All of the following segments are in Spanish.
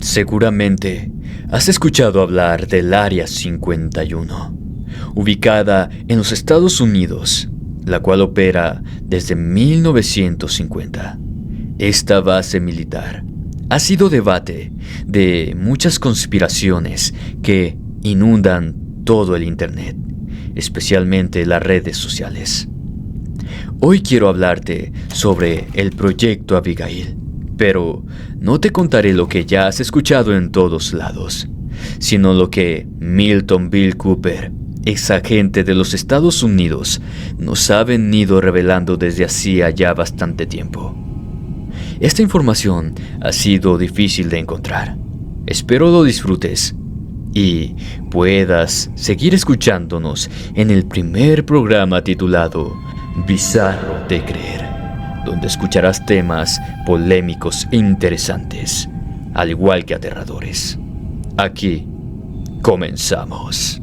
Seguramente has escuchado hablar del Área 51, ubicada en los Estados Unidos, la cual opera desde 1950. Esta base militar ha sido debate de muchas conspiraciones que inundan todo el Internet, especialmente las redes sociales. Hoy quiero hablarte sobre el Proyecto Abigail, pero no te contaré lo que ya has escuchado en todos lados, sino lo que Milton Bill Cooper, ex agente de los Estados Unidos, nos ha venido revelando desde hacía ya bastante tiempo. Esta información ha sido difícil de encontrar. Espero lo disfrutes y puedas seguir escuchándonos en el primer programa titulado Bizarro de Creer, donde escucharás temas polémicos e interesantes, al igual que aterradores. Aquí comenzamos.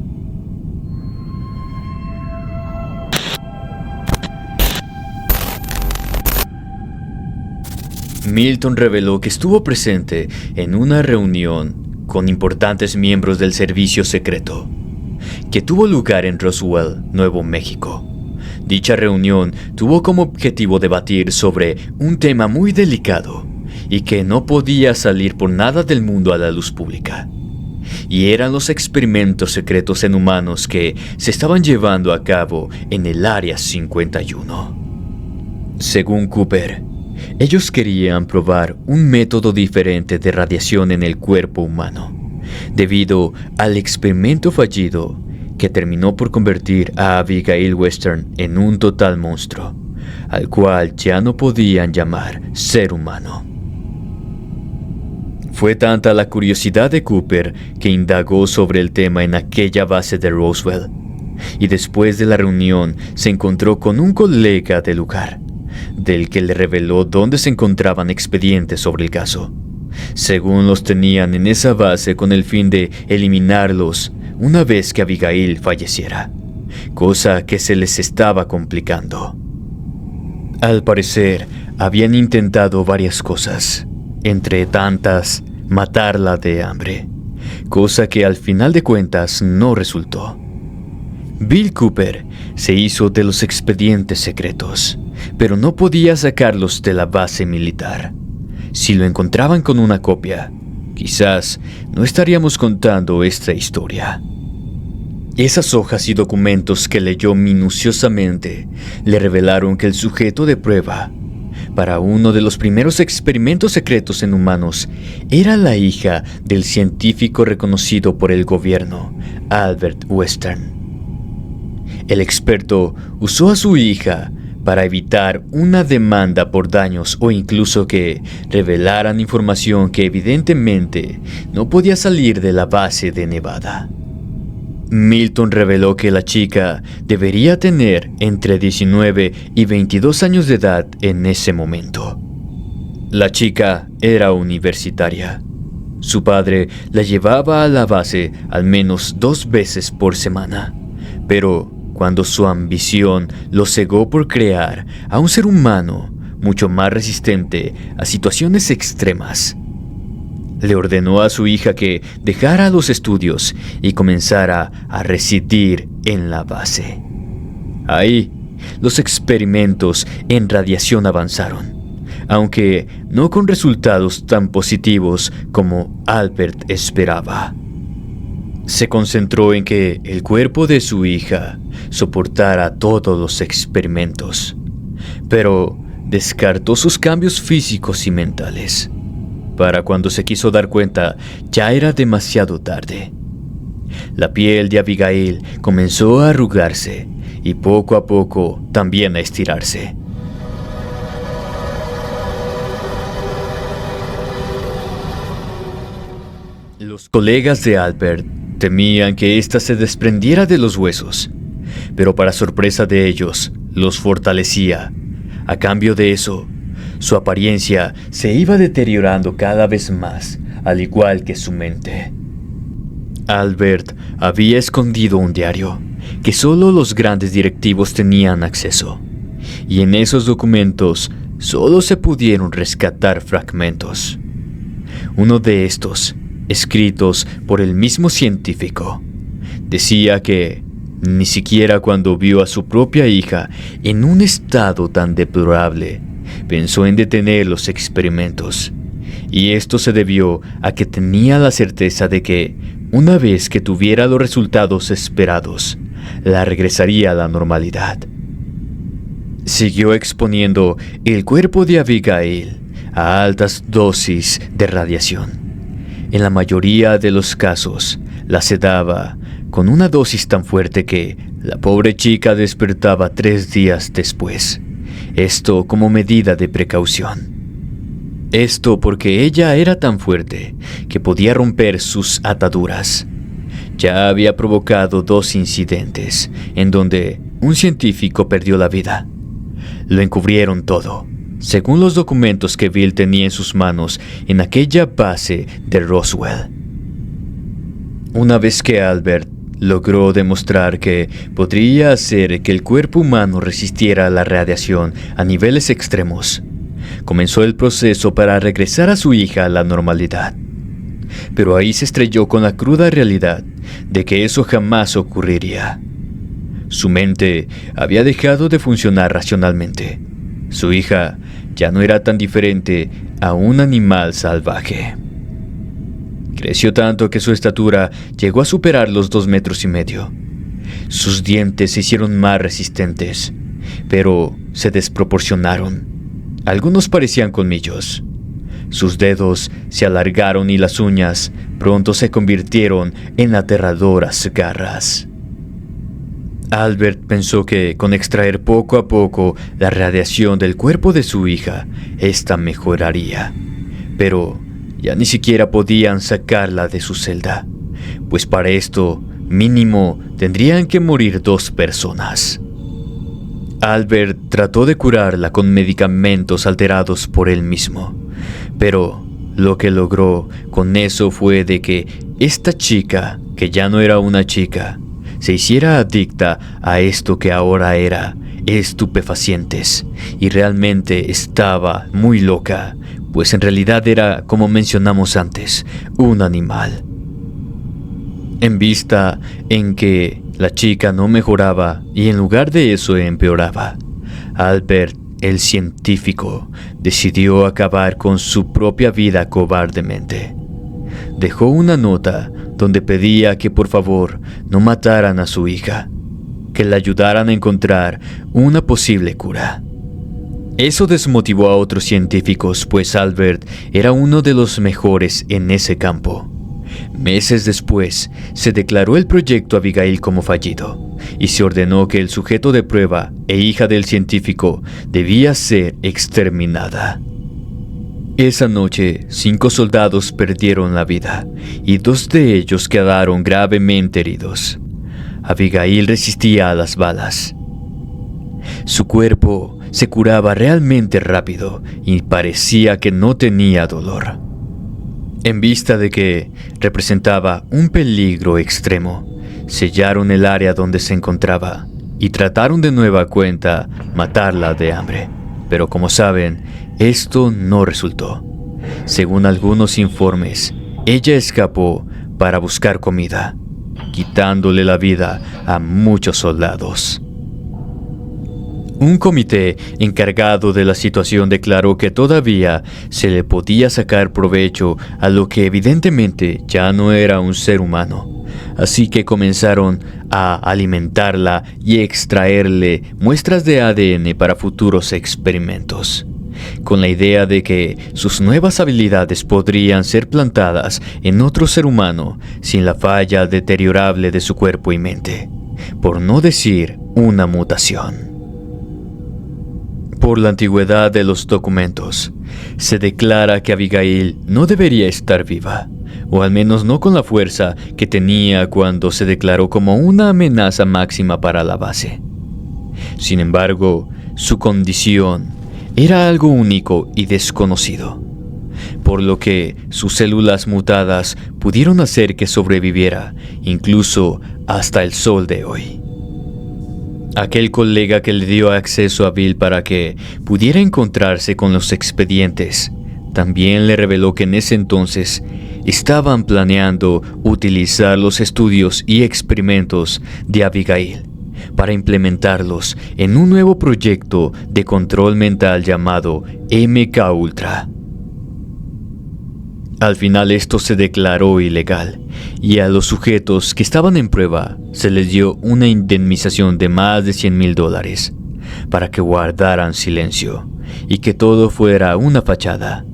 Milton reveló que estuvo presente en una reunión con importantes miembros del servicio secreto, que tuvo lugar en Roswell, Nuevo México. Dicha reunión tuvo como objetivo debatir sobre un tema muy delicado y que no podía salir por nada del mundo a la luz pública. Y eran los experimentos secretos en humanos que se estaban llevando a cabo en el Área 51. Según Cooper, ellos querían probar un método diferente de radiación en el cuerpo humano, debido al experimento fallido que terminó por convertir a Abigail Western en un total monstruo, al cual ya no podían llamar ser humano. Fue tanta la curiosidad de Cooper que indagó sobre el tema en aquella base de Roswell, y después de la reunión se encontró con un colega del lugar, del que le reveló dónde se encontraban expedientes sobre el caso. Según los tenían en esa base con el fin de eliminarlos una vez que Abigail falleciera, cosa que se les estaba complicando. Al parecer, habían intentado varias cosas, entre tantas, matarla de hambre, cosa que al final de cuentas no resultó. Bill Cooper se hizo de los expedientes secretos, pero no podía sacarlos de la base militar. Si lo encontraban con una copia, quizás no estaríamos contando esta historia. Esas hojas y documentos que leyó minuciosamente le revelaron que el sujeto de prueba para uno de los primeros experimentos secretos en humanos era la hija del científico reconocido por el gobierno, Albert Western. El experto usó a su hija para evitar una demanda por daños o incluso que revelaran información que evidentemente no podía salir de la base de Nevada. Milton reveló que la chica debería tener entre 19 y 22 años de edad en ese momento. La chica era universitaria. Su padre la llevaba a la base al menos 2 veces por semana, pero cuando su ambición lo cegó por crear a un ser humano mucho más resistente a situaciones extremas, le ordenó a su hija que dejara los estudios y comenzara a residir en la base. Ahí, los experimentos en radiación avanzaron, aunque no con resultados tan positivos como Albert esperaba. Se concentró en que el cuerpo de su hija soportara todos los experimentos, pero descartó sus cambios físicos y mentales. Para cuando se quiso dar cuenta, ya era demasiado tarde. La piel de Abigail comenzó a arrugarse y poco a poco también a estirarse. Los colegas de Albert temían que ésta se desprendiera de los huesos, pero para sorpresa de ellos, los fortalecía. A cambio de eso, su apariencia se iba deteriorando cada vez más, al igual que su mente. Albert había escondido un diario que solo los grandes directivos tenían acceso, y en esos documentos solo se pudieron rescatar fragmentos. Uno de estos, escritos por el mismo científico, decía que ni siquiera cuando vio a su propia hija en un estado tan deplorable, pensó en detener los experimentos. Y esto se debió a que tenía la certeza de que, una vez que tuviera los resultados esperados, la regresaría a la normalidad. Siguió exponiendo el cuerpo de Abigail a altas dosis de radiación. En la mayoría de los casos, la sedaba con una dosis tan fuerte que la pobre chica despertaba 3 días después. Esto como medida de precaución. Esto porque ella era tan fuerte que podía romper sus ataduras. Ya había provocado 2 incidentes en donde un científico perdió la vida. Lo encubrieron todo, según los documentos que Bill tenía en sus manos en aquella base de Roswell. Una vez que Albert logró demostrar que podría hacer que el cuerpo humano resistiera a la radiación a niveles extremos, comenzó el proceso para regresar a su hija a la normalidad. Pero ahí se estrelló con la cruda realidad de que eso jamás ocurriría. Su mente había dejado de funcionar racionalmente. Su hija ya no era tan diferente a un animal salvaje. Creció tanto que su estatura llegó a superar los 2,5 metros. Sus dientes se hicieron más resistentes, pero se desproporcionaron. Algunos parecían colmillos. Sus dedos se alargaron y las uñas pronto se convirtieron en aterradoras garras. Albert pensó que con extraer poco a poco la radiación del cuerpo de su hija, ésta mejoraría. Pero ya ni siquiera podían sacarla de su celda, pues para esto mínimo tendrían que morir 2 personas. Albert trató de curarla con medicamentos alterados por él mismo, pero lo que logró con eso fue de que esta chica, que ya no era una chica, se hiciera adicta a esto que ahora era estupefacientes, y realmente estaba muy loca, pues en realidad era, como mencionamos antes, un animal. En vista en que la chica no mejoraba y en lugar de eso empeoraba, Albert, el científico, decidió acabar con su propia vida cobardemente. Dejó una nota donde pedía que por favor no mataran a su hija, que la ayudaran a encontrar una posible cura. Eso desmotivó a otros científicos, pues Albert era uno de los mejores en ese campo. Meses después, se declaró el proyecto Abigail como fallido y se ordenó que el sujeto de prueba e hija del científico debía ser exterminada. Esa noche, 5 soldados perdieron la vida y 2 de ellos quedaron gravemente heridos. Abigail resistía a las balas. Su cuerpo se curaba realmente rápido y parecía que no tenía dolor. En vista de que representaba un peligro extremo, sellaron el área donde se encontraba y trataron de nueva cuenta matarla de hambre. Pero como saben, esto no resultó. Según algunos informes, ella escapó para buscar comida, quitándole la vida a muchos soldados. Un comité encargado de la situación declaró que todavía se le podía sacar provecho a lo que evidentemente ya no era un ser humano, así que comenzaron a alimentarla y extraerle muestras de ADN para futuros experimentos, con la idea de que sus nuevas habilidades podrían ser plantadas en otro ser humano sin la falla deteriorable de su cuerpo y mente, por no decir una mutación. Por la antigüedad de los documentos, se declara que Abigail no debería estar viva, o al menos no con la fuerza que tenía cuando se declaró como una amenaza máxima para la base. Sin embargo, su condición era algo único y desconocido, por lo que sus células mutadas pudieron hacer que sobreviviera, incluso hasta el sol de hoy. Aquel colega que le dio acceso a Bill para que pudiera encontrarse con los expedientes También le reveló que en ese entonces estaban planeando utilizar los estudios y experimentos de Abigail para implementarlos en un nuevo proyecto de control mental llamado MK Ultra. Al final esto se declaró ilegal y a los sujetos que estaban en prueba se les dio una indemnización de más de $100,000 para que guardaran silencio y que todo fuera una fachada,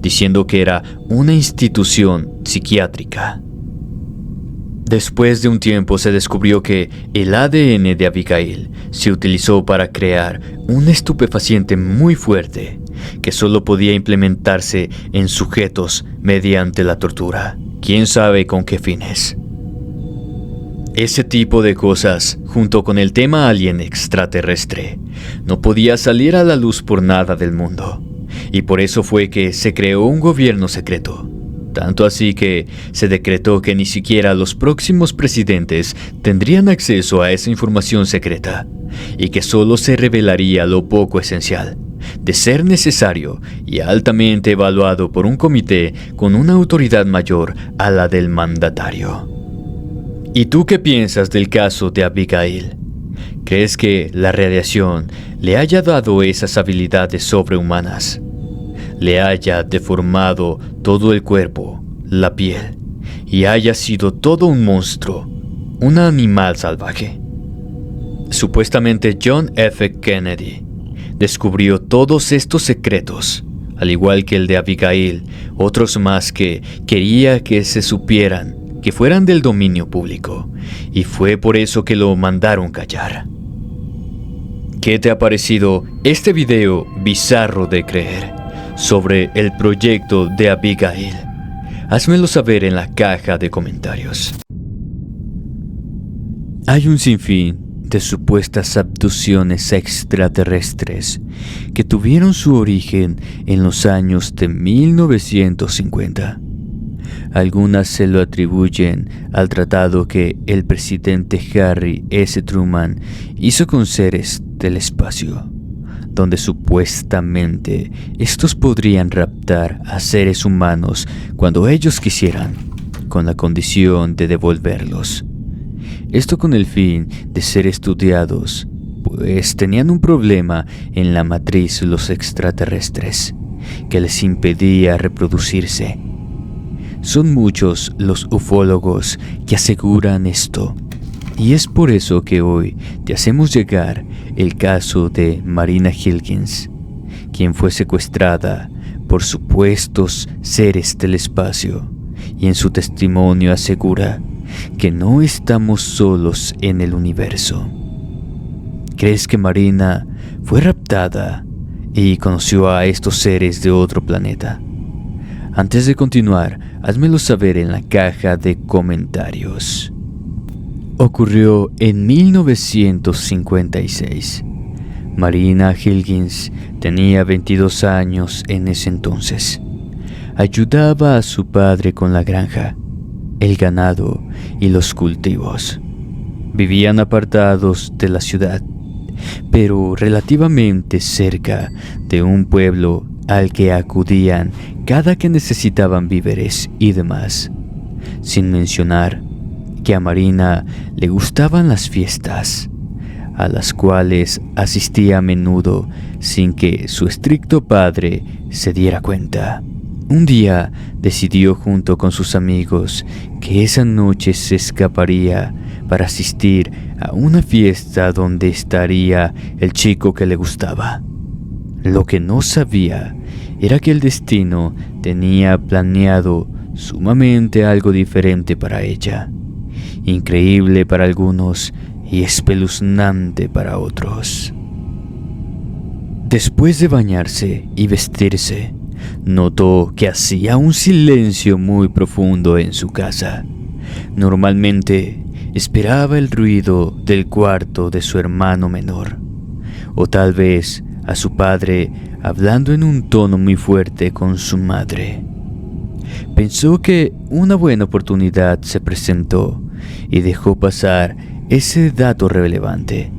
diciendo que era una institución psiquiátrica. Después de un tiempo se descubrió que el ADN de Abigail se utilizó para crear un estupefaciente muy fuerte que solo podía implementarse en sujetos mediante la tortura. ¿Quién sabe con qué fines? Ese tipo de cosas, junto con el tema alien extraterrestre, no podía salir a la luz por nada del mundo. Y por eso fue que se creó un gobierno secreto. Tanto así que se decretó que ni siquiera los próximos presidentes tendrían acceso a esa información secreta y que solo se revelaría lo poco esencial, de ser necesario y altamente evaluado por un comité con una autoridad mayor a la del mandatario. ¿Y tú qué piensas del caso de Abigail? ¿Crees que la radiación le haya dado esas habilidades sobrehumanas? ¿Le haya deformado todo el cuerpo, la piel, y haya sido todo un monstruo, un animal salvaje? Supuestamente John F. Kennedy descubrió todos estos secretos, al igual que el de Abigail, otros más que quería que se supieran, que fueran del dominio público, y fue por eso que lo mandaron callar. ¿Qué te ha parecido este video bizarro de creer sobre el proyecto de Abigail? Házmelo saber en la caja de comentarios. Hay un sinfín de supuestas abducciones extraterrestres que tuvieron su origen en los años de 1950. Algunas se lo atribuyen al tratado que el presidente Harry S. Truman hizo con seres del espacio, donde supuestamente estos podrían raptar a seres humanos cuando ellos quisieran, con la condición de devolverlos. Esto con el fin de ser estudiados, pues tenían un problema en la matriz los extraterrestres, que les impedía reproducirse. Son muchos los ufólogos que aseguran esto, y es por eso que hoy te hacemos llegar el caso de Marina Hilkins, quien fue secuestrada por supuestos seres del espacio, y en su testimonio asegura que no estamos solos en el universo. ¿Crees que Marina fue raptada y conoció a estos seres de otro planeta? Antes de continuar, házmelo saber en la caja de comentarios. Ocurrió en 1956. Marina Hilkins tenía 22 años en ese entonces. Ayudaba a su padre con la granja, el ganado y los cultivos. Vivían apartados de la ciudad, pero relativamente cerca de un pueblo al que acudían cada que necesitaban víveres y demás. Sin mencionar que a Marina le gustaban las fiestas, a las cuales asistía a menudo sin que su estricto padre se diera cuenta. Un día decidió junto con sus amigos que esa noche se escaparía para asistir a una fiesta donde estaría el chico que le gustaba. Lo que no sabía era que el destino tenía planeado sumamente algo diferente para ella, increíble para algunos y espeluznante para otros. Después de bañarse y vestirse, notó que hacía un silencio muy profundo en su casa. Normalmente esperaba el ruido del cuarto de su hermano menor, o tal vez a su padre hablando en un tono muy fuerte con su madre. Pensó que una buena oportunidad se presentó y dejó pasar ese dato relevante.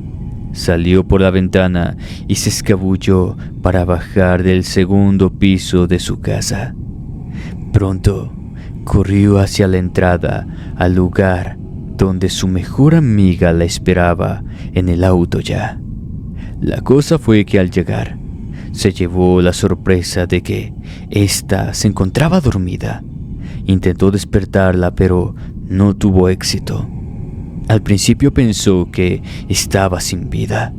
Salió por la ventana y se escabulló para bajar del segundo piso de su casa. Pronto corrió hacia la entrada al lugar donde su mejor amiga la esperaba en el auto ya. La cosa fue que al llegar, se llevó la sorpresa de que ésta se encontraba dormida. Intentó despertarla, pero no tuvo éxito. Al principio pensó que estaba sin vida,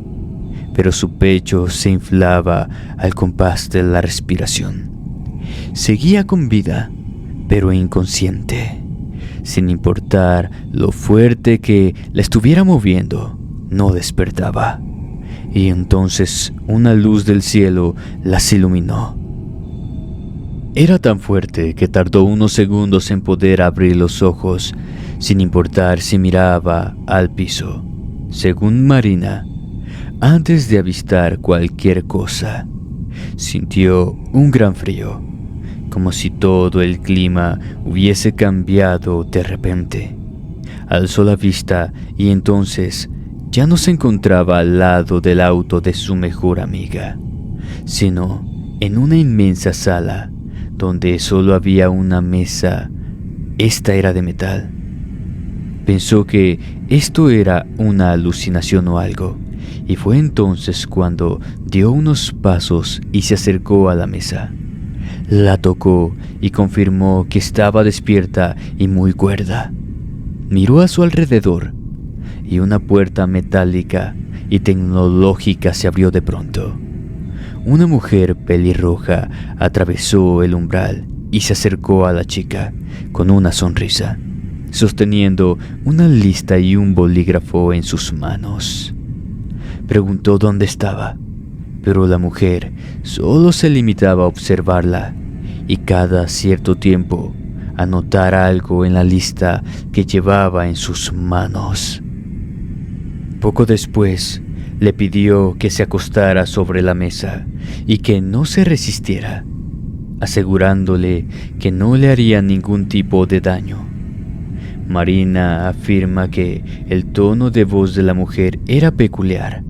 pero su pecho se inflaba al compás de la respiración. Seguía con vida, pero inconsciente. Sin importar lo fuerte que la estuviera moviendo, no despertaba. Y entonces una luz del cielo las iluminó. Era tan fuerte que tardó unos segundos en poder abrir los ojos, sin importar si miraba al piso. Según Marina, antes de avistar cualquier cosa, sintió un gran frío, como si todo el clima hubiese cambiado de repente. Alzó la vista y entonces ya no se encontraba al lado del auto de su mejor amiga, sino en una inmensa sala donde solo había una mesa. Esta era de metal. Pensó que esto era una alucinación o algo, y fue entonces cuando dio unos pasos y se acercó a la mesa. La tocó y confirmó que estaba despierta y muy cuerda. Miró a su alrededor y una puerta metálica y tecnológica se abrió de pronto. Una mujer pelirroja atravesó el umbral y se acercó a la chica con una sonrisa, sosteniendo una lista y un bolígrafo en sus manos. Preguntó dónde estaba, pero la mujer solo se limitaba a observarla y cada cierto tiempo anotar algo en la lista que llevaba en sus manos. Poco después, le pidió que se acostara sobre la mesa y que no se resistiera, asegurándole que no le haría ningún tipo de daño. Marina afirma que el tono de voz de la mujer era peculiar,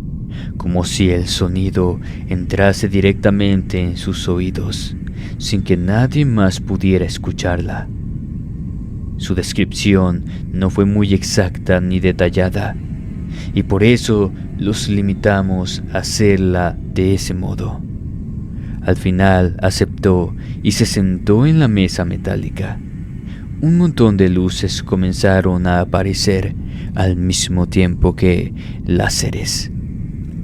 como si el sonido entrase directamente en sus oídos, sin que nadie más pudiera escucharla. Su descripción no fue muy exacta ni detallada, y por eso los limitamos a hacerla de ese modo. Al final aceptó y se sentó en la mesa metálica. Un montón de luces comenzaron a aparecer al mismo tiempo que láseres.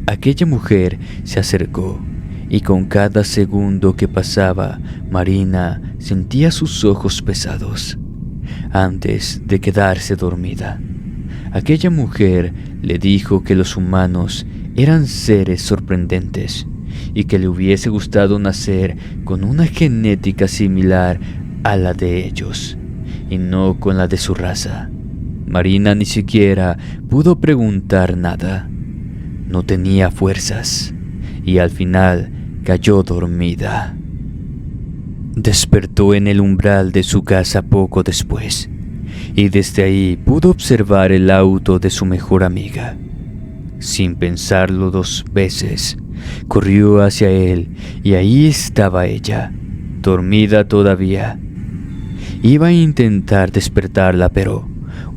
Aquella mujer se acercó y con cada segundo que pasaba, Marina sentía sus ojos pesados antes de quedarse dormida. Aquella mujer le dijo que los humanos eran seres sorprendentes y que le hubiese gustado nacer con una genética similar a la de ellos y no con la de su raza. Marina ni siquiera pudo preguntar nada. No tenía fuerzas y al final cayó dormida. Despertó en el umbral de su casa poco después y desde ahí pudo observar el auto de su mejor amiga. Sin pensarlo dos veces, corrió hacia él y ahí estaba ella, dormida todavía. Iba a intentar despertarla, pero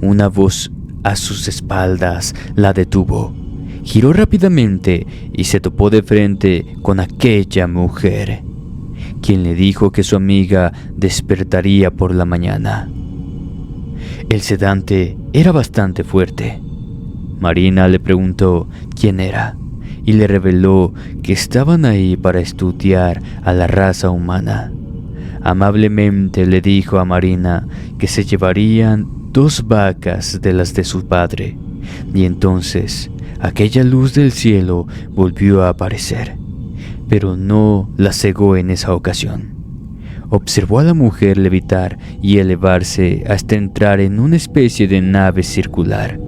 una voz a sus espaldas la detuvo. Giró rápidamente y se topó de frente con aquella mujer, quien le dijo que su amiga despertaría por la mañana. El sedante era bastante fuerte. Marina le preguntó quién era y le reveló que estaban ahí para estudiar a la raza humana. Amablemente le dijo a Marina que se llevarían 2 vacas de las de su padre, y entonces aquella luz del cielo volvió a aparecer, pero no la cegó en esa ocasión. Observó a la mujer levitar y elevarse hasta entrar en una especie de nave circular,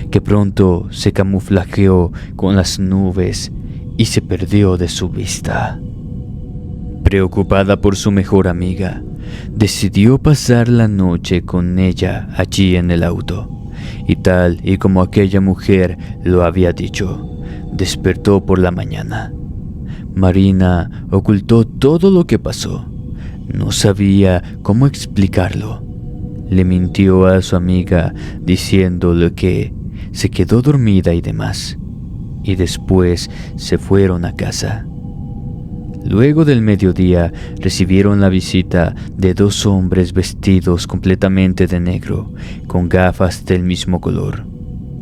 que pronto se camuflajeó con las nubes y se perdió de su vista. Preocupada por su mejor amiga, decidió pasar la noche con ella allí en el auto y tal y como aquella mujer lo había dicho, despertó por la mañana. Marina ocultó todo lo que pasó. No sabía cómo explicarlo. Le mintió a su amiga diciéndole que se quedó dormida y demás, y después se fueron a casa. Luego del mediodía recibieron la visita de dos hombres vestidos completamente de negro, con gafas del mismo color.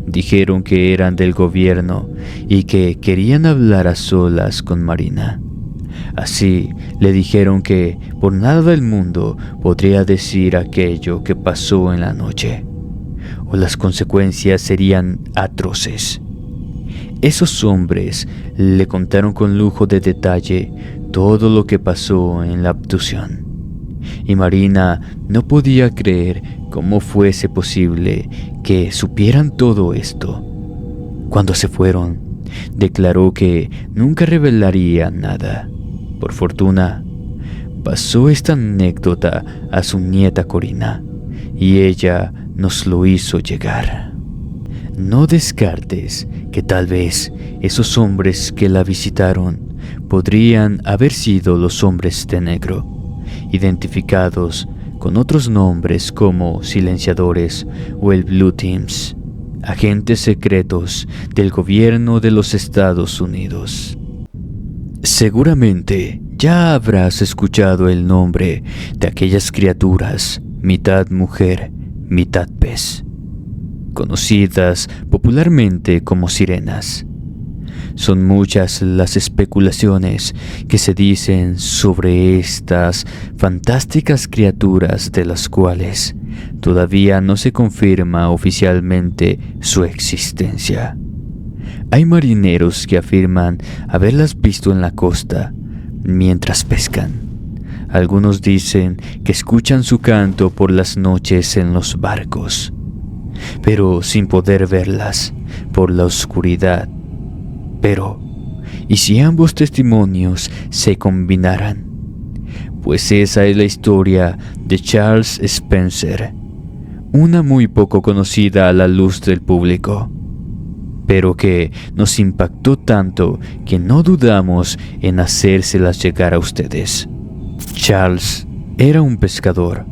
Dijeron que eran del gobierno y que querían hablar a solas con Marina. Así le dijeron que por nada del mundo podría decir aquello que pasó en la noche, o las consecuencias serían atroces. Esos hombres le contaron con lujo de detalle todo lo que pasó en la abducción, y Marina no podía creer cómo fuese posible que supieran todo esto. Cuando se fueron, declaró que nunca revelaría nada. Por fortuna, pasó esta anécdota a su nieta Corina, y ella nos lo hizo llegar. No descartes que tal vez esos hombres que la visitaron podrían haber sido los hombres de negro, identificados con otros nombres como silenciadores o el Blue Teams, agentes secretos del gobierno de los Estados Unidos. Seguramente ya habrás escuchado el nombre de aquellas criaturas, mitad mujer, mitad pez, conocidas popularmente como sirenas. Son muchas las especulaciones que se dicen sobre estas fantásticas criaturas, de las cuales todavía no se confirma oficialmente su existencia. Hay marineros que afirman haberlas visto en la costa mientras pescan. Algunos dicen que escuchan su canto por las noches en los barcos, pero sin poder verlas por la oscuridad. Pero, ¿y si ambos testimonios se combinaran? Pues esa es la historia de Charles Spencer, una muy poco conocida a la luz del público, pero que nos impactó tanto que no dudamos en hacérselas llegar a ustedes. Charles era un pescador,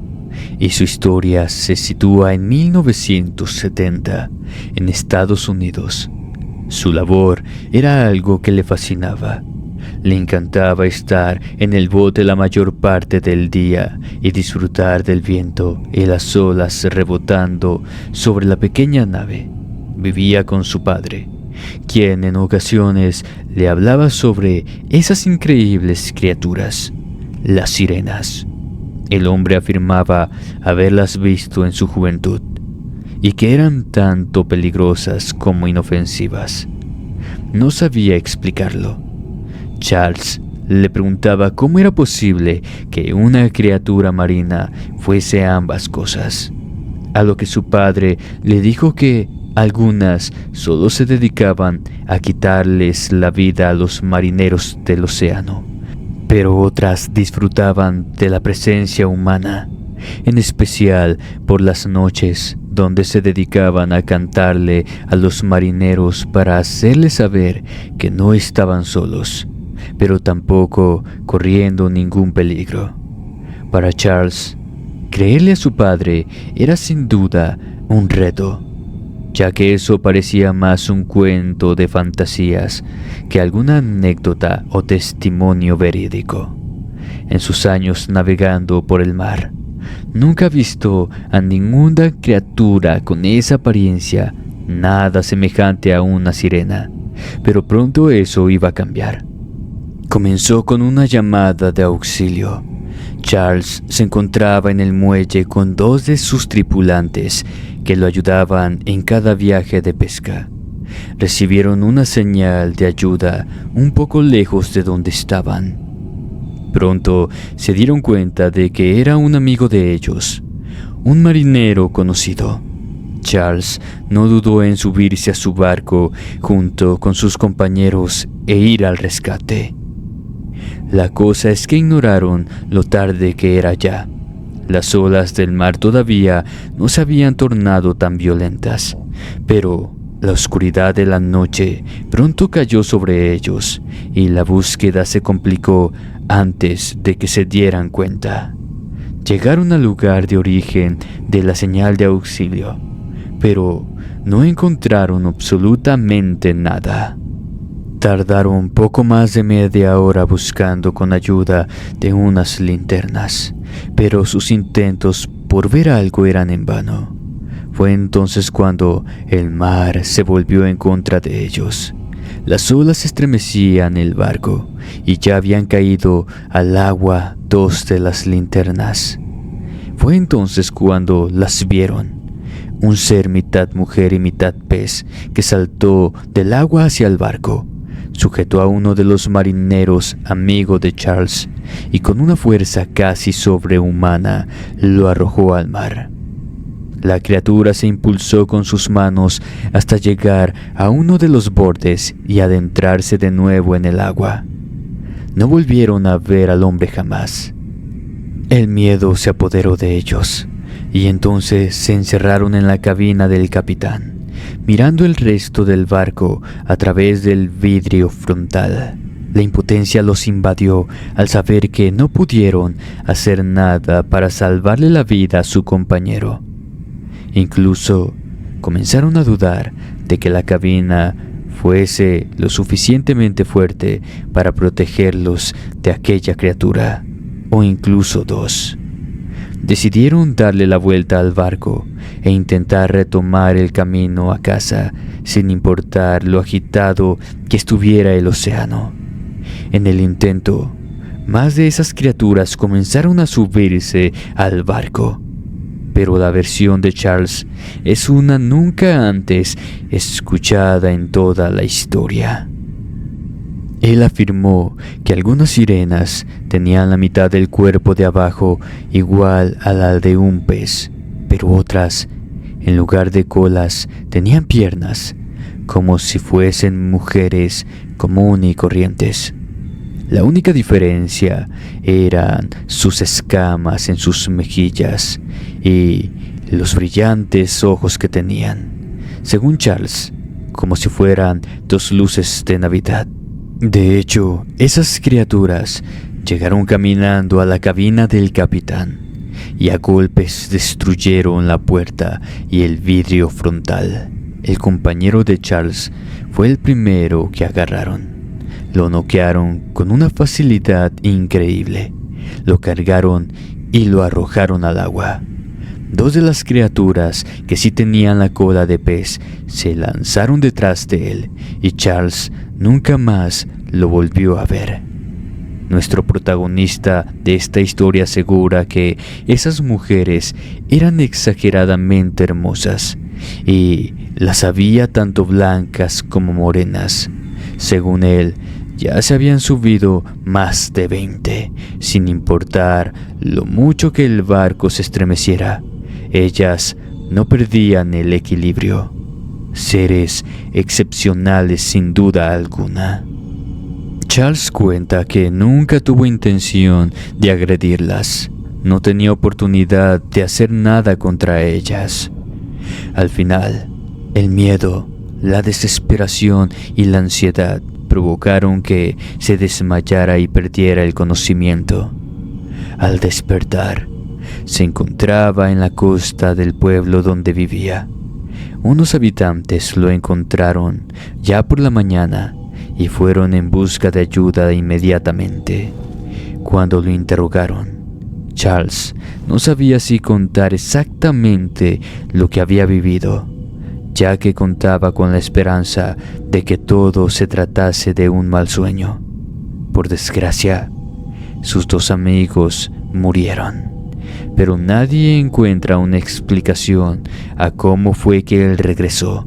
y su historia se sitúa en 1970 en Estados Unidos. Su labor era algo que le fascinaba. Le encantaba estar en el bote la mayor parte del día y disfrutar del viento y las olas rebotando sobre la pequeña nave. Vivía con su padre, quien en ocasiones le hablaba sobre esas increíbles criaturas, las sirenas. El hombre afirmaba haberlas visto en su juventud y que eran tanto peligrosas como inofensivas. No sabía explicarlo. Charles le preguntaba cómo era posible que una criatura marina fuese ambas cosas, a lo que su padre le dijo que algunas solo se dedicaban a quitarles la vida a los marineros del océano, pero otras disfrutaban de la presencia humana, en especial por las noches, donde se dedicaban a cantarle a los marineros para hacerles saber que no estaban solos, pero tampoco corriendo ningún peligro. Para Charles, creerle a su padre era sin duda un reto, ya que eso parecía más un cuento de fantasías que alguna anécdota o testimonio verídico. En sus años navegando por el mar, nunca ha visto a ninguna criatura con esa apariencia, nada semejante a una sirena, pero pronto eso iba a cambiar. Comenzó con una llamada de auxilio. Charles se encontraba en el muelle con dos de sus tripulantes que lo ayudaban en cada viaje de pesca. Recibieron una señal de ayuda un poco lejos de donde estaban. Pronto se dieron cuenta de que era un amigo de ellos, un marinero conocido. Charles no dudó en subirse a su barco junto con sus compañeros e ir al rescate. La cosa es que ignoraron lo tarde que era ya. Las olas del mar todavía no se habían tornado tan violentas, pero la oscuridad de la noche pronto cayó sobre ellos y la búsqueda se complicó antes de que se dieran cuenta. Llegaron al lugar de origen de la señal de auxilio, pero no encontraron absolutamente nada. Tardaron poco más de media hora buscando con ayuda de unas linternas, pero sus intentos por ver algo eran en vano. Fue entonces cuando el mar se volvió en contra de ellos. Las olas estremecían el barco y ya habían caído al agua 2 de las linternas. Fue entonces cuando las vieron. Un ser mitad mujer y mitad pez que saltó del agua hacia el barco. Sujetó a uno de los marineros amigo de Charles y con una fuerza casi sobrehumana lo arrojó al mar. La criatura se impulsó con sus manos hasta llegar a uno de los bordes y adentrarse de nuevo en el agua. No volvieron a ver al hombre jamás. El miedo se apoderó de ellos y entonces se encerraron en la cabina del capitán, mirando el resto del barco a través del vidrio frontal. La impotencia los invadió al saber que no pudieron hacer nada para salvarle la vida a su compañero. Incluso comenzaron a dudar de que la cabina fuese lo suficientemente fuerte para protegerlos de aquella criatura, o incluso 2. Decidieron darle la vuelta al barco e intentar retomar el camino a casa sin importar lo agitado que estuviera el océano. En el intento, más de esas criaturas comenzaron a subirse al barco, pero la versión de Charles es una nunca antes escuchada en toda la historia. Él afirmó que algunas sirenas tenían la mitad del cuerpo de abajo igual a la de un pez, pero otras, en lugar de colas, tenían piernas, como si fuesen mujeres comunes y corrientes. La única diferencia eran sus escamas en sus mejillas y los brillantes ojos que tenían, según Charles, como si fueran 2 luces de Navidad. De hecho, esas criaturas llegaron caminando a la cabina del capitán y a golpes destruyeron la puerta y el vidrio frontal. El compañero de Charles fue el primero que agarraron. Lo noquearon con una facilidad increíble. Lo cargaron y lo arrojaron al agua. 2 de las criaturas que sí tenían la cola de pez se lanzaron detrás de él y Charles nunca más lo volvió a ver. Nuestro protagonista de esta historia asegura que esas mujeres eran exageradamente hermosas y las había tanto blancas como morenas. Según él, ya se habían subido más de 20, sin importar lo mucho que el barco se estremeciera. Ellas no perdían el equilibrio. Seres excepcionales sin duda alguna. Charles cuenta que nunca tuvo intención de agredirlas. No tenía oportunidad de hacer nada contra ellas. Al final, el miedo, la desesperación y la ansiedad provocaron que se desmayara y perdiera el conocimiento. Al despertar, se encontraba en la costa del pueblo donde vivía. Unos habitantes lo encontraron ya por la mañana y fueron en busca de ayuda inmediatamente. Cuando lo interrogaron, Charles no sabía si contar exactamente lo que había vivido, ya que contaba con la esperanza de que todo se tratase de un mal sueño. Por desgracia, sus 2 amigos murieron, pero nadie encuentra una explicación a cómo fue que él regresó.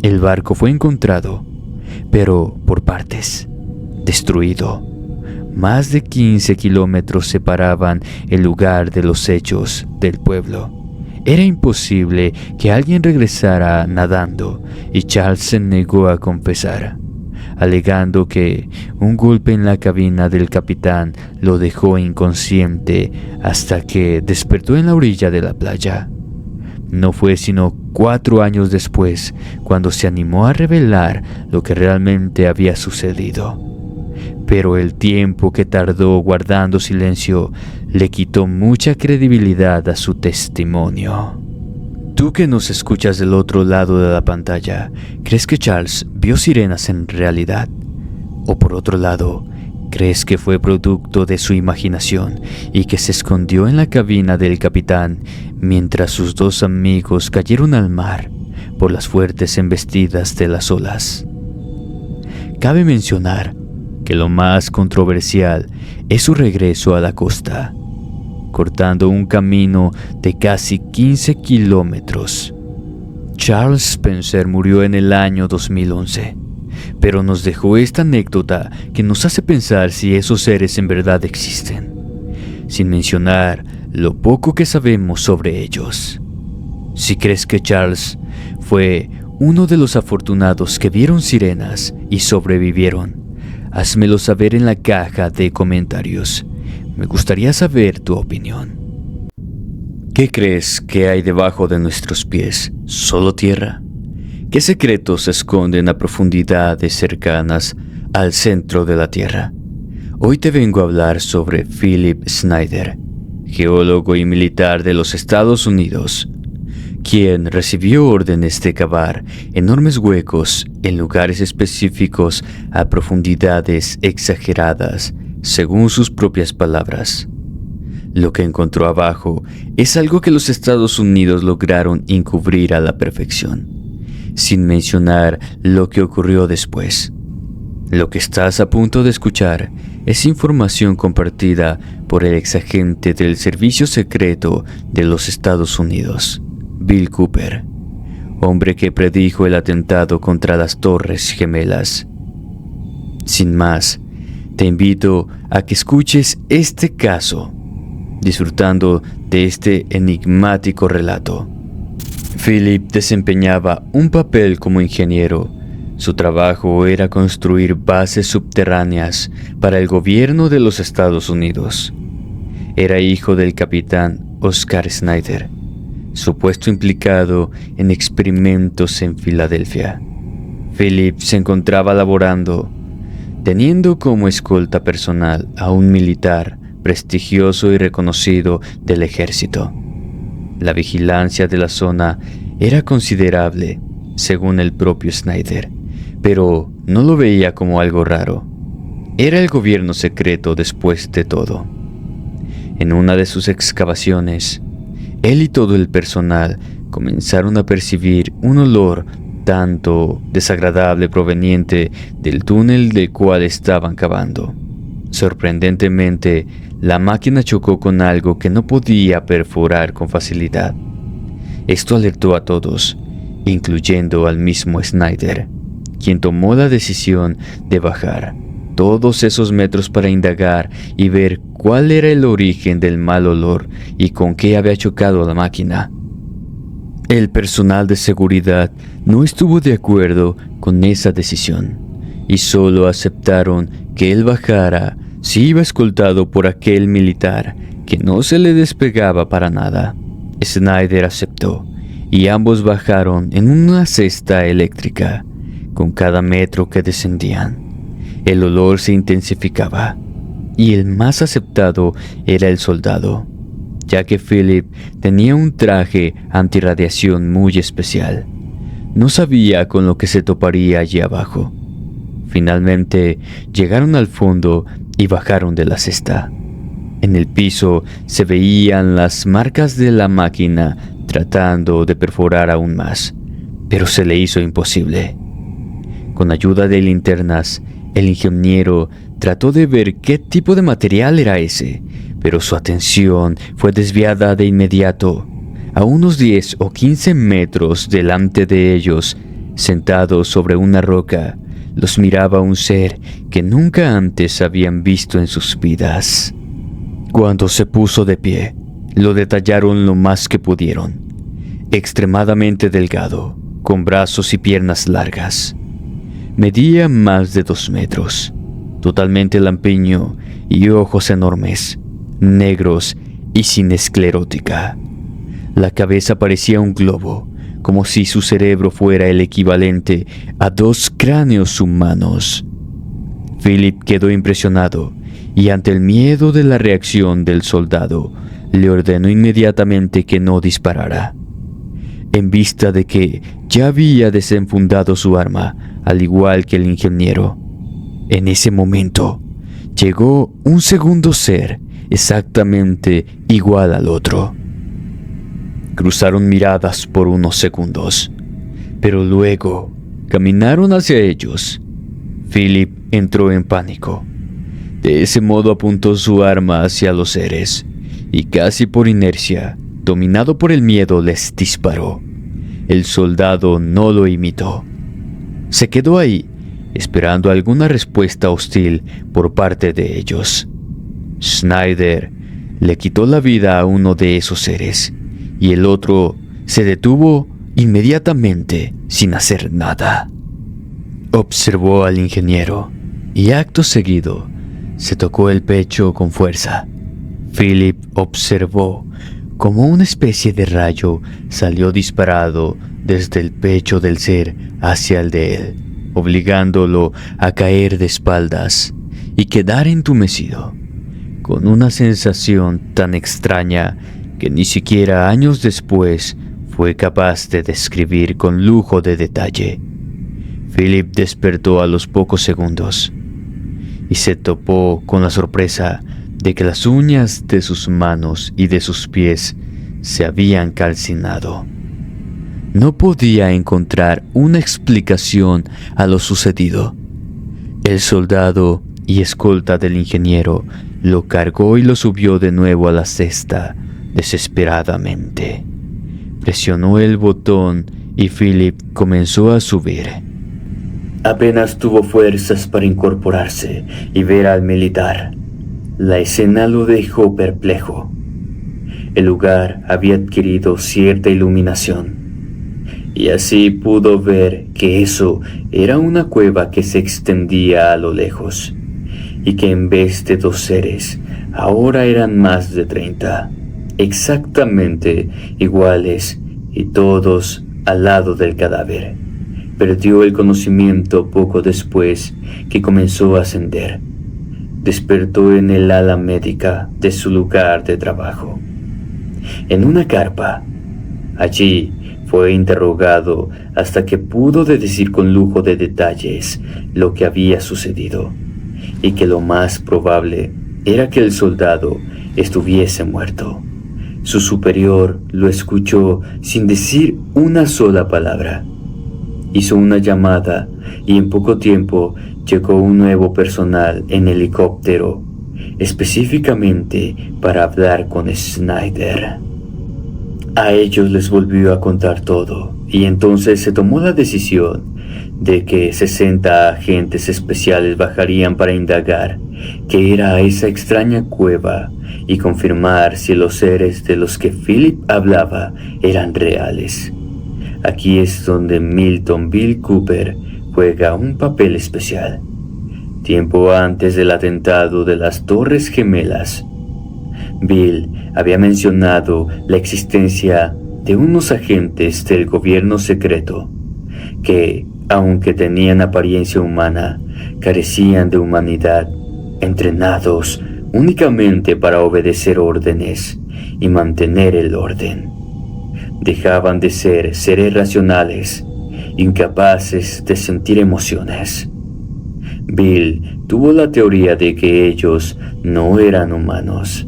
El barco fue encontrado, pero por partes, destruido. Más de 15 kilómetros separaban el lugar de los hechos del pueblo. Era imposible que alguien regresara nadando y Charles se negó a confesar. alegando que un golpe en la cabina del capitán lo dejó inconsciente hasta que despertó en la orilla de la playa. No fue sino 4 años después cuando se animó a revelar lo que realmente había sucedido. Pero el tiempo que tardó guardando silencio le quitó mucha credibilidad a su testimonio. Tú que nos escuchas del otro lado de la pantalla, ¿crees que Charles vio sirenas en realidad? O por otro lado, ¿crees que fue producto de su imaginación y que se escondió en la cabina del capitán mientras sus 2 amigos cayeron al mar por las fuertes embestidas de las olas? Cabe mencionar que lo más controversial es su regreso a la costa, cortando un camino de casi 15 kilómetros. Charles Spencer murió en el año 2011, pero nos dejó esta anécdota que nos hace pensar si esos seres en verdad existen, sin mencionar lo poco que sabemos sobre ellos. Si crees que Charles fue uno de los afortunados que vieron sirenas y sobrevivieron, házmelo saber en la caja de comentarios. Me gustaría saber tu opinión. ¿Qué crees que hay debajo de nuestros pies? ¿Solo tierra? ¿Qué secretos se esconden a profundidades cercanas al centro de la Tierra? Hoy te vengo a hablar sobre Philip Snyder, geólogo y militar de los Estados Unidos, quien recibió órdenes de cavar enormes huecos en lugares específicos a profundidades exageradas, según sus propias palabras. Lo que encontró abajo es algo que los Estados Unidos lograron encubrir a la perfección, sin mencionar lo que ocurrió después. Lo que estás a punto de escuchar es información compartida por el exagente del Servicio Secreto de los Estados Unidos, Bill Cooper, hombre que predijo el atentado contra las Torres Gemelas. Sin más, te invito a que escuches este caso, disfrutando de este enigmático relato. Philip desempeñaba un papel como ingeniero. Su trabajo era construir bases subterráneas para el gobierno de los Estados Unidos. Era hijo del capitán Oscar Snyder, supuesto implicado en experimentos en Filadelfia. Philip se encontraba laborando, teniendo como escolta personal a un militar prestigioso y reconocido del ejército. La vigilancia de la zona era considerable, según el propio Snyder, pero no lo veía como algo raro. Era el gobierno secreto después de todo. En una de sus excavaciones, él y todo el personal comenzaron a percibir un olor tanto desagradable proveniente del túnel del cual estaban cavando. Sorprendentemente, la máquina chocó con algo que no podía perforar con facilidad. Esto alertó a todos, incluyendo al mismo Snyder, quien tomó la decisión de bajar todos esos metros para indagar y ver cuál era el origen del mal olor y con qué había chocado la máquina. El personal de seguridad no estuvo de acuerdo con esa decisión y solo aceptaron que él bajara si iba escoltado por aquel militar que no se le despegaba para nada. Snyder aceptó y ambos bajaron en una cesta eléctrica. Con cada metro que descendían, el olor se intensificaba y el más aceptado era el soldado, ya que Philip tenía un traje antirradiación muy especial. No sabía con lo que se toparía allí abajo. Finalmente llegaron al fondo y bajaron de la cesta. En el piso se veían las marcas de la máquina tratando de perforar aún más, pero se le hizo imposible. Con ayuda de linternas, el ingeniero trató de ver qué tipo de material era ese, pero su atención fue desviada de inmediato. A unos 10 o 15 metros delante de ellos, sentado sobre una roca, los miraba un ser que nunca antes habían visto en sus vidas. Cuando se puso de pie, lo detallaron lo más que pudieron. Extremadamente delgado, con brazos y piernas largas. Medía más de 2 metros, totalmente lampiño y ojos enormes, negros y sin esclerótica. La cabeza parecía un globo, como si su cerebro fuera el equivalente a 2 cráneos humanos. Philip quedó impresionado y ante el miedo de la reacción del soldado, le ordenó inmediatamente que no disparara, en vista de que ya había desenfundado su arma, al igual que el ingeniero. En ese momento, llegó un segundo ser exactamente igual al otro. Cruzaron miradas por unos segundos, pero luego caminaron hacia ellos. Philip entró en pánico. De ese modo apuntó su arma hacia los seres y casi por inercia, dominado por el miedo, les disparó. El soldado no lo imitó. Se quedó ahí, esperando alguna respuesta hostil por parte de ellos. Snyder le quitó la vida a uno de esos seres y el otro se detuvo inmediatamente sin hacer nada. Observó al ingeniero y acto seguido se tocó el pecho con fuerza. Philip observó cómo una especie de rayo salió disparado desde el pecho del ser hacia el de él, obligándolo a caer de espaldas y quedar entumecido, con una sensación tan extraña que ni siquiera años después fue capaz de describir con lujo de detalle. Philip despertó a los pocos segundos y se topó con la sorpresa de que las uñas de sus manos y de sus pies se habían calcinado. No podía encontrar una explicación a lo sucedido. El soldado y escolta del ingeniero lo cargó y lo subió de nuevo a la cesta desesperadamente. Presionó el botón y Philip comenzó a subir. Apenas tuvo fuerzas para incorporarse y ver al militar. La escena lo dejó perplejo. El lugar había adquirido cierta iluminación, y así pudo ver que eso era una cueva que se extendía a lo lejos, y que en vez de 2 seres, ahora eran más de 30, exactamente iguales, y todos al lado del cadáver. Perdió el conocimiento poco después que comenzó a ascender. Despertó en el ala médica de su lugar de trabajo, en una carpa. Allí fue interrogado hasta que pudo decir con lujo de detalles lo que había sucedido, y que lo más probable era que el soldado estuviese muerto. Su superior lo escuchó sin decir una sola palabra. Hizo una llamada y en poco tiempo llegó un nuevo personal en helicóptero, específicamente para hablar con Snyder. A ellos les volvió a contar todo, y entonces se tomó la decisión de que 60 agentes especiales bajarían para indagar qué era esa extraña cueva y confirmar si los seres de los que Philip hablaba eran reales. Aquí es donde Milton Bill Cooper juega un papel especial. Tiempo antes del atentado de las Torres Gemelas, Bill había mencionado la existencia de unos agentes del gobierno secreto que, aunque tenían apariencia humana, carecían de humanidad, entrenados únicamente para obedecer órdenes y mantener el orden. Dejaban de ser seres racionales, incapaces de sentir emociones. Bill tuvo la teoría de que ellos no eran humanos,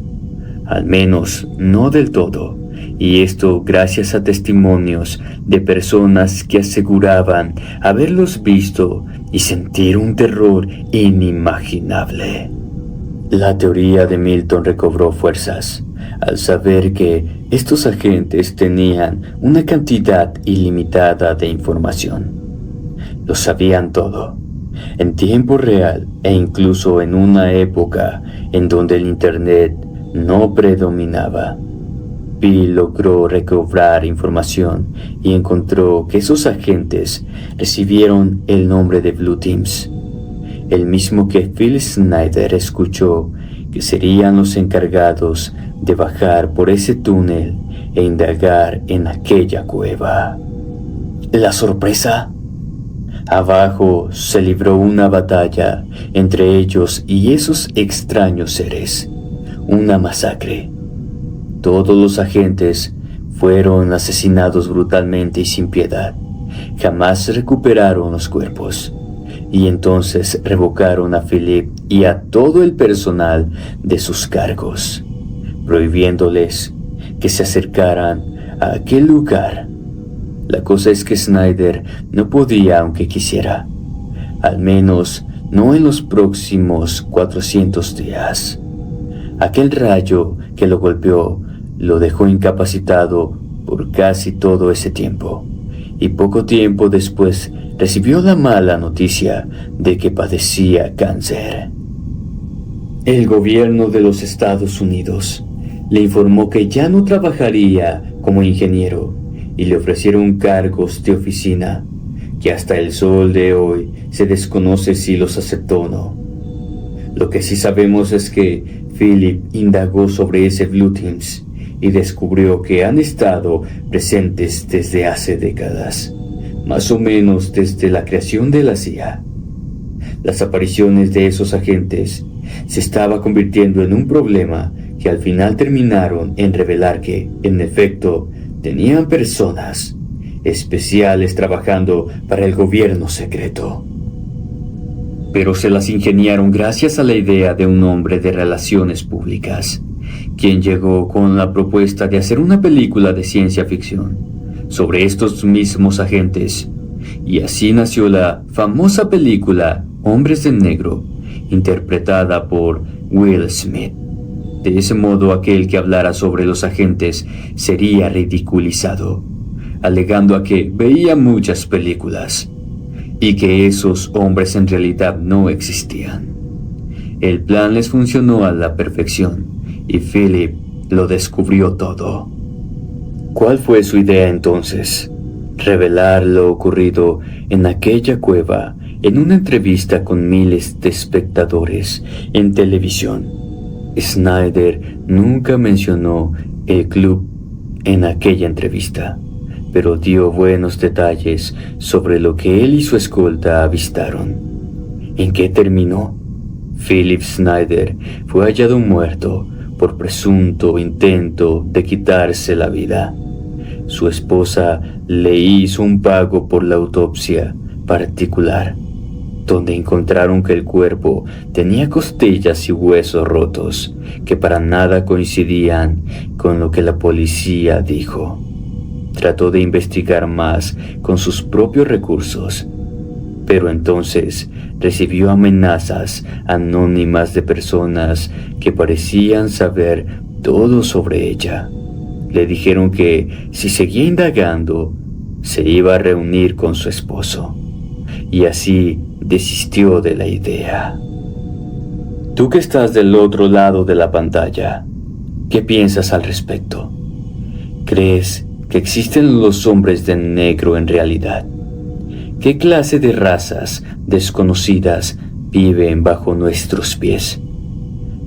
al menos no del todo, y esto gracias a testimonios de personas que aseguraban haberlos visto y sentir un terror inimaginable. La teoría de Milton recobró fuerzas al saber que estos agentes tenían una cantidad ilimitada de información. Lo sabían todo, en tiempo real e incluso en una época en donde el Internet no predominaba. Bill logró recobrar información y encontró que esos agentes recibieron el nombre de Blue Teams, el mismo que Phil Schneider escuchó que serían los encargados de bajar por ese túnel e indagar en aquella cueva. ¿La sorpresa? Abajo se libró una batalla entre ellos y esos extraños seres, una masacre. Todos los agentes fueron asesinados brutalmente y sin piedad. Jamás recuperaron los cuerpos. Y entonces revocaron a Philip y a todo el personal de sus cargos, prohibiéndoles que se acercaran a aquel lugar. La cosa es que Schneider no podía aunque quisiera, al menos no en los próximos 400 días. Aquel rayo que lo golpeó lo dejó incapacitado por casi todo ese tiempo, y poco tiempo después recibió la mala noticia de que padecía cáncer. El gobierno de los Estados Unidos le informó que ya no trabajaría como ingeniero y le ofrecieron cargos de oficina, que hasta el sol de hoy se desconoce si los aceptó o no. Lo que sí sabemos es que Philip indagó sobre ese Blue Teams y descubrió que han estado presentes desde hace décadas, más o menos desde la creación de la CIA. Las apariciones de esos agentes se estaba convirtiendo en un problema que al final terminaron en revelar que, en efecto, tenían personas especiales trabajando para el gobierno secreto. Pero se las ingeniaron gracias a la idea de un hombre de relaciones públicas, quien llegó con la propuesta de hacer una película de ciencia ficción sobre estos mismos agentes, y así nació la famosa película Hombres de Negro, interpretada por Will Smith. De ese modo, aquel que hablara sobre los agentes sería ridiculizado, alegando a que veía muchas películas y que esos hombres en realidad no existían. El plan les funcionó a la perfección y Philip lo descubrió todo. ¿Cuál fue su idea entonces? Revelar lo ocurrido en aquella cueva en una entrevista con miles de espectadores en televisión. Schneider nunca mencionó el club en aquella entrevista, pero dio buenos detalles sobre lo que él y su escolta avistaron. ¿En qué terminó? Philip Schneider fue hallado muerto por presunto intento de quitarse la vida. Su esposa le hizo un pago por la autopsia particular, donde encontraron que el cuerpo tenía costillas y huesos rotos que para nada coincidían con lo que la policía dijo. Trató de investigar más con sus propios recursos, pero entonces recibió amenazas anónimas de personas que parecían saber todo sobre ella. Le dijeron que si seguía indagando, se iba a reunir con su esposo, y así desistió de la idea. Tú que estás del otro lado de la pantalla, ¿qué piensas al respecto? ¿Crees que existen los hombres de negro en realidad? ¿Qué clase de razas desconocidas viven bajo nuestros pies?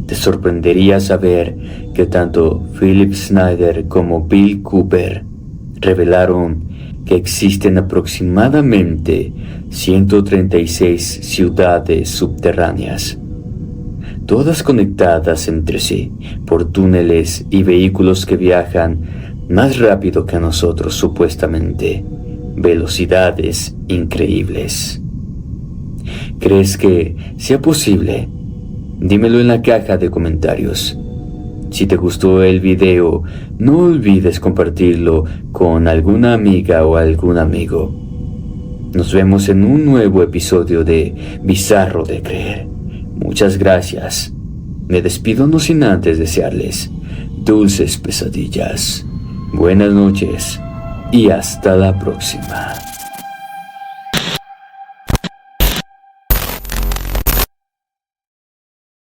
Te sorprendería saber que tanto Philip Schneider como Bill Cooper revelaron que existen aproximadamente 136 ciudades subterráneas, todas conectadas entre sí por túneles y vehículos que viajan más rápido que nosotros supuestamente, velocidades increíbles. ¿Crees que sea posible? Dímelo en la caja de comentarios. Si te gustó el video, no olvides compartirlo con alguna amiga o algún amigo. Nos vemos en un nuevo episodio de Bizarro de Creer. Muchas gracias. Me despido no sin antes desearles dulces pesadillas. Buenas noches y hasta la próxima.